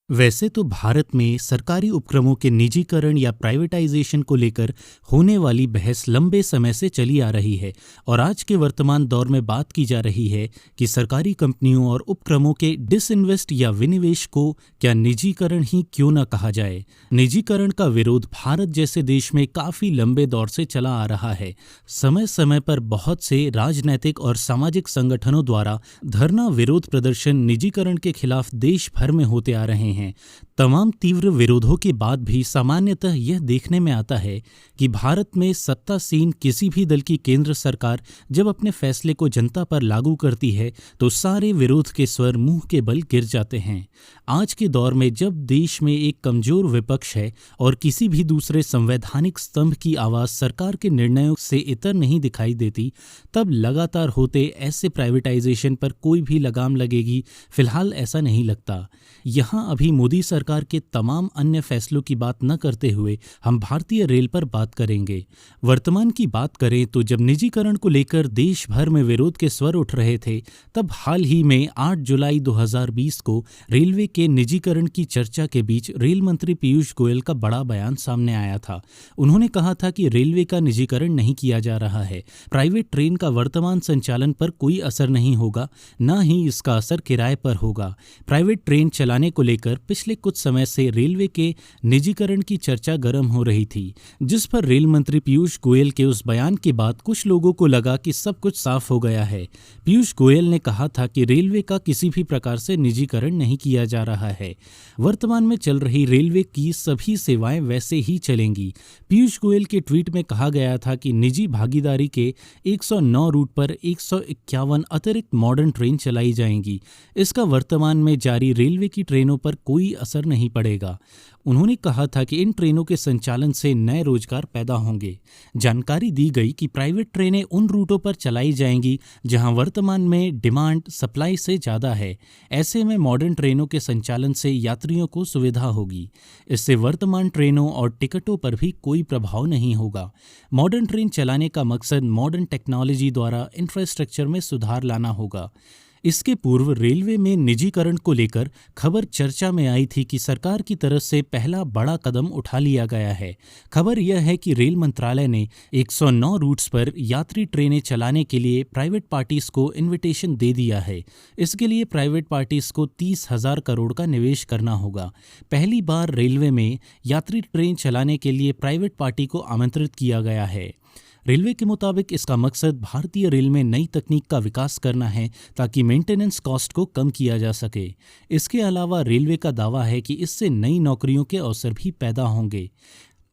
वैसे तो भारत में सरकारी उपक्रमों के निजीकरण या प्राइवेटाइजेशन को लेकर होने वाली बहस लंबे समय से चली आ रही है और आज के वर्तमान दौर में बात की जा रही है कि सरकारी कंपनियों और उपक्रमों के डिसइन्वेस्ट या विनिवेश को क्या निजीकरण ही क्यों न कहा जाए। निजीकरण का विरोध भारत जैसे देश में काफी लंबे दौर से चला आ रहा है। समय समय पर बहुत से राजनैतिक और सामाजिक संगठनों द्वारा धरना विरोध प्रदर्शन निजीकरण के खिलाफ देश भर में होते आ रहे हैं। तमाम तीव्र विरोधों के बाद भी सामान्यतः यह देखने में आता है कि भारत में सत्तासीन किसी भी दल की केंद्र सरकार जब अपने फैसले को जनता पर लागू करती है तो सारे विरोध के स्वर मुंह के बल गिर जाते हैं। आज के दौर में जब देश में एक कमजोर विपक्ष है और किसी भी दूसरे संवैधानिक स्तंभ की आवाज सरकार के निर्णयों से इतर नहीं दिखाई देती, तब लगातार होते ऐसे प्राइवेटाइजेशन पर कोई भी लगाम लगेगी, फिलहाल ऐसा नहीं लगता। यहाँ अभी मोदी सरकार के तमाम अन्य फैसलों की बात न करते हुए हम भारतीय रेल पर बात करेंगे। वर्तमान की बात करें तो जब निजीकरण को लेकर देश भर में विरोध के स्वर उठ रहे थे, तब हाल ही में 8 जुलाई 2020 को रेलवे के निजीकरण की चर्चा के बीच रेल मंत्री पीयूष गोयल का बड़ा बयान सामने आया था। उन्होंने कहा था कि रेलवे का निजीकरण नहीं किया जा रहा है, प्राइवेट ट्रेन का वर्तमान संचालन पर कोई असर नहीं होगा, न ही इसका असर किराए पर होगा। प्राइवेट ट्रेन चलाने को लेकर पिछले कुछ समय से रेलवे के निजीकरण की चर्चा गर्म हो रही थी, जिस पर रेल मंत्री पीयूष गोयल के उस बयान के बाद कुछ लोगों को लगा कि सब कुछ साफ हो गया है। पीयूष गोयल ने कहा था कि रेलवे का किसी भी प्रकार से निजीकरण नहीं किया जा रहा है, वर्तमान में चल रही रेलवे की सभी सेवाएं वैसे ही चलेंगी। पीयूष गोयल के ट्वीट में कहा गया था कि निजी भागीदारी के 109 रूट पर 151 अतिरिक्त मॉडर्न ट्रेन चलाई जाएंगी। इसका वर्तमान में जारी रेलवे की ट्रेनों पर कोई असर नहीं पड़ेगा। उन्होंने कहा था कि इन ट्रेनों के संचालन से नए रोजगार पैदा होंगे। जानकारी दी गई कि प्राइवेट ट्रेनें उन रूटों पर चलाई जाएंगी जहां वर्तमान में डिमांड सप्लाई से ज़्यादा है। ऐसे में मॉडर्न ट्रेनों के संचालन से यात्रियों को सुविधा होगी। इससे वर्तमान ट्रेनों और टिकटों पर भी कोई प्रभाव नहीं होगा। मॉडर्न ट्रेन चलाने का मकसद मॉडर्न टेक्नोलॉजी द्वारा इंफ्रास्ट्रक्चर में सुधार लाना होगा। इसके पूर्व रेलवे में निजीकरण को लेकर खबर चर्चा में आई थी कि सरकार की तरफ से पहला बड़ा कदम उठा लिया गया है। खबर यह है कि रेल मंत्रालय ने 109 रूट्स पर यात्री ट्रेनें चलाने के लिए प्राइवेट पार्टीज को इनविटेशन दे दिया है। इसके लिए प्राइवेट पार्टीज को 30,000 करोड़ का निवेश करना होगा। पहली बार रेलवे में यात्री ट्रेन चलाने के लिए प्राइवेट पार्टी को आमंत्रित किया गया है। रेलवे के मुताबिक इसका मकसद भारतीय रेल में नई तकनीक का विकास करना है ताकि मेंटेनेंस कॉस्ट को कम किया जा सके। इसके अलावा रेलवे का दावा है कि इससे नई नौकरियों के अवसर भी पैदा होंगे।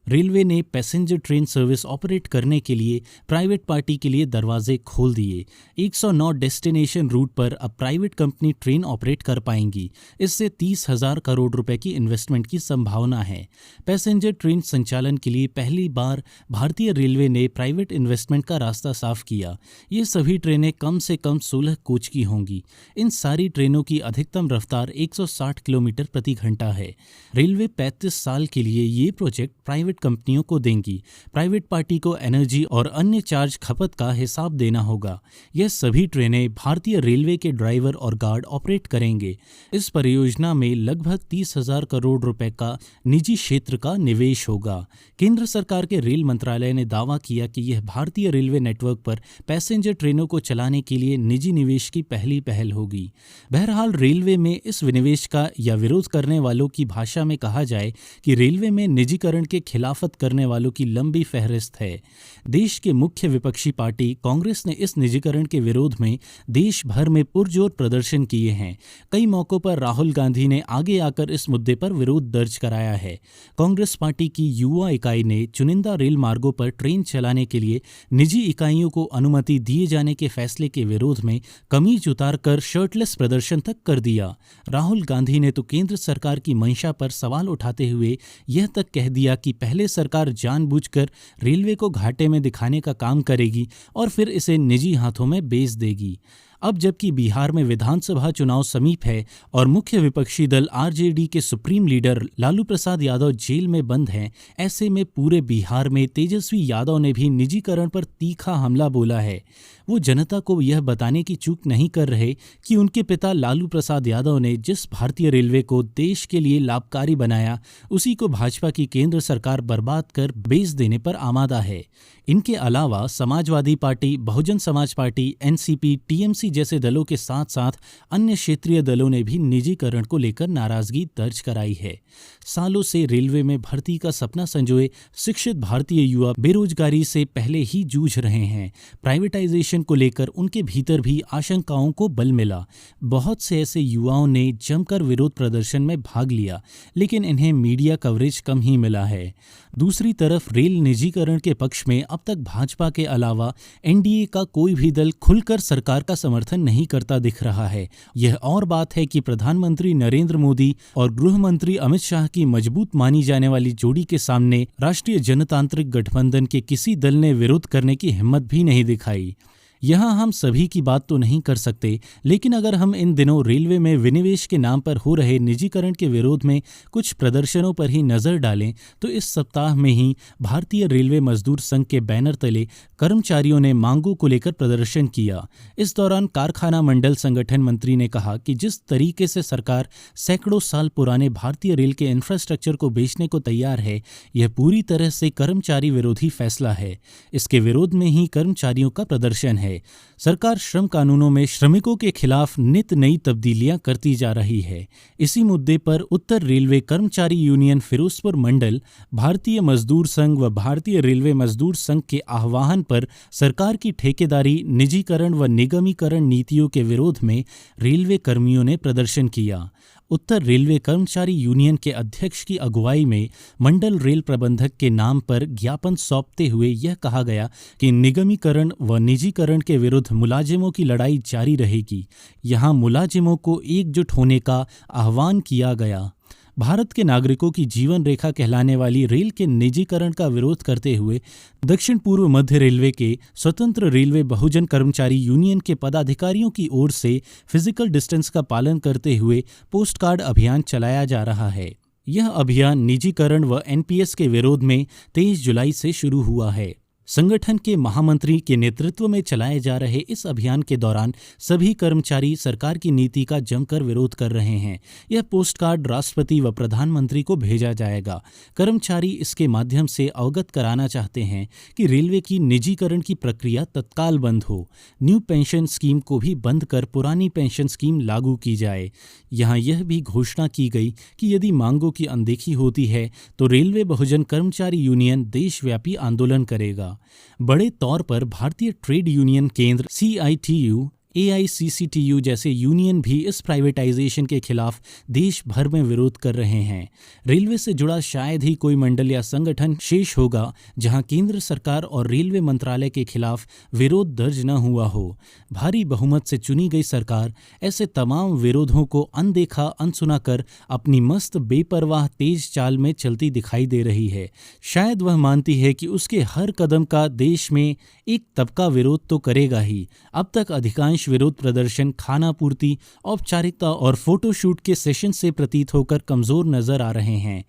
रेलवे ने पैसेंजर ट्रेन सर्विस ऑपरेट करने के लिए प्राइवेट पार्टी के लिए दरवाजे खोल दिए। 109 डेस्टिनेशन रूट पर अब प्राइवेट कंपनी ट्रेन ऑपरेट कर पाएंगी। इससे 30,000 करोड़ रुपए की इन्वेस्टमेंट की संभावना है। पैसेंजर ट्रेन संचालन के लिए पहली बार भारतीय रेलवे ने प्राइवेट इन्वेस्टमेंट का रास्ता साफ किया। ये सभी ट्रेनें कम से कम 16 कोच की होंगी। इन सारी ट्रेनों की अधिकतम रफ्तार 160 किलोमीटर प्रति घंटा है। रेलवे 35 साल के लिए ये प्रोजेक्ट प्राइवेट कंपनियों को देंगी। प्राइवेट पार्टी को एनर्जी और अन्य चार्ज खपत का हिसाब देना होगा। यह सभी ट्रेनें भारतीय रेलवे के ड्राइवर और गार्ड ऑपरेट करेंगे। इस परियोजना में लगभग 30,000 करोड़ रुपए का निजी क्षेत्र का निवेश होगा। केंद्र सरकार के रेल मंत्रालय ने दावा किया कि यह भारतीय रेलवे नेटवर्क पर पैसेंजर ट्रेनों को चलाने के लिए निजी निवेश की पहली पहल होगी। बहरहाल रेलवे में इस विनिवेश का या विरोध करने वालों की भाषा में कहा जाए कि रेलवे में निजीकरण के खिलाफत करने वालों की लंबी फहरिस्त है। देश के मुख्य विपक्षी पार्टी कांग्रेस ने इस निजीकरण के विरोध में देश भर में पुरजोर प्रदर्शन किए हैं। कई मौकों पर राहुल गांधी ने आगे आकर इस मुद्दे पर विरोध दर्ज कराया है। कांग्रेस पार्टी की युवा इकाई ने चुनिंदा रेल मार्गों पर ट्रेन चलाने के लिए निजी इकाइयों को अनुमति दिए जाने के फैसले के विरोध में कमीज उतारकर शर्टलेस प्रदर्शन तक कर दिया। राहुल गांधी ने तो केंद्र सरकार की मंशा पर सवाल उठाते हुए यह तक कह दिया कि पहले सरकार जानबूझकर रेलवे को घाटे में दिखाने का काम करेगी और फिर इसे निजी हाथों में बेच देगी। अब जबकि बिहार में विधानसभा चुनाव समीप है और मुख्य विपक्षी दल आरजेडी के supreme leader Lalu Prasad Yadav jail में बंद हैं, ऐसे में पूरे बिहार में तेजस्वी यादव ने भी निजीकरण पर तीखा हमला बोला है। वो जनता को यह बताने की चूक नहीं कर रहे कि उनके पिता लालू प्रसाद यादव ने जिस भारतीय रेलवे को देश के लिए लाभकारी बनाया, उसी को भाजपा की केंद्र सरकार बर्बाद कर बेच देने पर आमादा है। इनके अलावा Samajwadi party, Bahujan Samaj party, NCP, TMC जैसे दलों के साथ साथ अन्य क्षेत्रीय दलों ने भी निजीकरण को लेकर नाराजगी दर्ज कराई है। सालों से रेलवे में भर्ती का सपना संजोए शिक्षित भारतीय युवा बेरोजगारी से पहले ही जूझ रहे हैं। प्राइवेटाइजेशन को लेकर उनके भीतर भी आशंकाओं को बल मिला। बहुत से ऐसे युवाओं ने जमकर विरोध प्रदर्शन में भाग लिया, लेकिन इन्हें मीडिया कवरेज कम ही मिला है। दूसरी तरफ रेल निजीकरण के पक्ष में अब तक भाजपा के अलावा एनडीए का कोई भी दल खुलकर सरकार का समर्थन नहीं करता दिख रहा है। यह और बात है कि प्रधानमंत्री नरेंद्र मोदी और गृह मंत्री अमित शाह की मजबूत मानी जाने वाली जोड़ी के सामने राष्ट्रीय जनतांत्रिक गठबंधन के किसी दल ने विरोध करने की हिम्मत भी नहीं दिखाई। यहाँ हम सभी की बात तो नहीं कर सकते, लेकिन अगर हम इन दिनों रेलवे में विनिवेश के नाम पर हो रहे निजीकरण के विरोध में कुछ प्रदर्शनों पर ही नजर डालें तो इस सप्ताह में ही भारतीय रेलवे मजदूर संघ के बैनर तले कर्मचारियों ने मांगों को लेकर प्रदर्शन किया। इस दौरान कारखाना मंडल संगठन मंत्री ने कहा कि जिस तरीके से सरकार सैकड़ों साल पुराने भारतीय रेल के इंफ्रास्ट्रक्चर को बेचने को तैयार है, यह पूरी तरह से कर्मचारी विरोधी फैसला है। इसके विरोध में ही कर्मचारियों का प्रदर्शन है। सरकार श्रम कानूनों में श्रमिकों के खिलाफ नित नई तब्दीलियां करती जा रही है। इसी मुद्दे पर उत्तर रेलवे कर्मचारी यूनियन फिरोजपुर मंडल, भारतीय मजदूर संघ व भारतीय रेलवे मजदूर संघ के आह्वान पर सरकार की ठेकेदारी, निजीकरण व निगमीकरण नीतियों के विरोध में रेलवे कर्मियों ने प्रदर्शन किया। उत्तर रेलवे कर्मचारी यूनियन के अध्यक्ष की अगुवाई में मंडल रेल प्रबंधक के नाम पर ज्ञापन सौंपते हुए यह कहा गया कि निगमीकरण व निजीकरण के विरुद्ध मुलाजिमों की लड़ाई जारी रहेगी। यहां मुलाजिमों को एकजुट होने का आह्वान किया गया। भारत के नागरिकों की जीवन रेखा कहलाने वाली रेल के निजीकरण का विरोध करते हुए दक्षिण पूर्व मध्य रेलवे के स्वतंत्र रेलवे बहुजन कर्मचारी यूनियन के पदाधिकारियों की ओर से फिजिकल डिस्टेंस का पालन करते हुए पोस्ट कार्ड अभियान चलाया जा रहा है। यह अभियान निजीकरण व एनपीएस के विरोध में 23 जुलाई से शुरू हुआ है। संगठन के महामंत्री के नेतृत्व में चलाए जा रहे इस अभियान के दौरान सभी कर्मचारी सरकार की नीति का जमकर विरोध कर रहे हैं। यह पोस्ट कार्ड राष्ट्रपति व प्रधानमंत्री को भेजा जाएगा। कर्मचारी इसके माध्यम से अवगत कराना चाहते हैं कि रेलवे की निजीकरण की प्रक्रिया तत्काल बंद हो, न्यू पेंशन स्कीम को भी बंद कर पुरानी पेंशन स्कीम लागू की जाए। यहाँ यह भी घोषणा की गई कि यदि मांगों की अनदेखी होती है तो रेलवे बहुजन कर्मचारी यूनियन देशव्यापी आंदोलन करेगा। बड़े तौर पर भारतीय ट्रेड यूनियन केंद्र CITU, AICCTU जैसे यूनियन भी इस प्राइवेटाइजेशन के खिलाफ देश भर में विरोध कर रहे हैं। रेलवे से जुड़ा शायद ही कोई मंडल या संगठन शेष होगा जहां केंद्र सरकार और रेलवे मंत्रालय के खिलाफ विरोध दर्ज न हुआ हो। भारी बहुमत से चुनी गई सरकार ऐसे तमाम विरोधों को अनदेखा अनसुना कर अपनी मस्त बेपरवाह तेज चाल में चलती दिखाई दे रही है। शायद वह मानती है कि उसके हर कदम का देश में एक तबका विरोध तो करेगा ही। अब तक अधिकांश विरोध प्रदर्शन खाना पूर्ति, औपचारिकता और फोटोशूट के सेशन से प्रतीत होकर कमजोर नजर आ रहे हैं।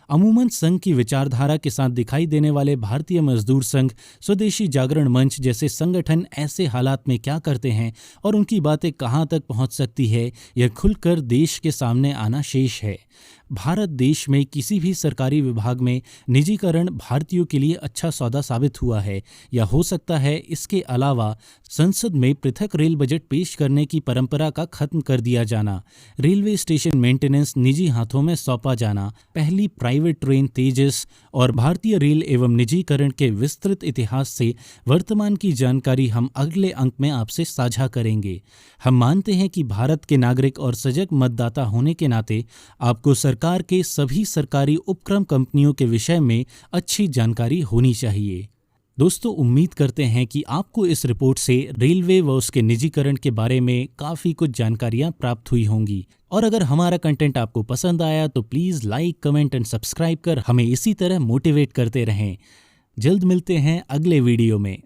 अमूमन संघ की विचारधारा के साथ दिखाई देने वाले भारतीय मजदूर संघ, स्वदेशी जागरण मंच जैसे संगठन ऐसे हालात में क्या करते हैं और उनकी बातें कहां तक पहुंच सकती है, यह खुलकर देश के सामने आना शेष है। भारत देश में किसी भी सरकारी विभाग में निजीकरण भारतीयों के लिए अच्छा सौदा साबित हुआ है, या हो सकता है इसके अलावा संसद में पृथक रेल बजट पेश करने की परंपरा का खत्म कर दिया जाना, रेलवे स्टेशन मेंटेनेंस निजी हाथों में सौंपा जाना, पहली प्राइवेट ट्रेन तेजस और भारतीय रेल एवं निजीकरण के विस्तृत इतिहास से वर्तमान की जानकारी हम अगले अंक में आपसे साझा करेंगे। हम मानते हैं कि भारत के नागरिक और सजग मतदाता होने के नाते आपको सरकार के सभी सरकारी उपक्रम कंपनियों के विषय में अच्छी जानकारी होनी चाहिए। दोस्तों, उम्मीद करते हैं कि आपको इस रिपोर्ट से रेलवे व उसके निजीकरण के बारे में काफ़ी कुछ जानकारियां प्राप्त हुई होंगी। और अगर हमारा कंटेंट आपको पसंद आया तो please like, comment and subscribe कर हमें इसी तरह मोटिवेट करते रहें। जल्द मिलते हैं अगले वीडियो में।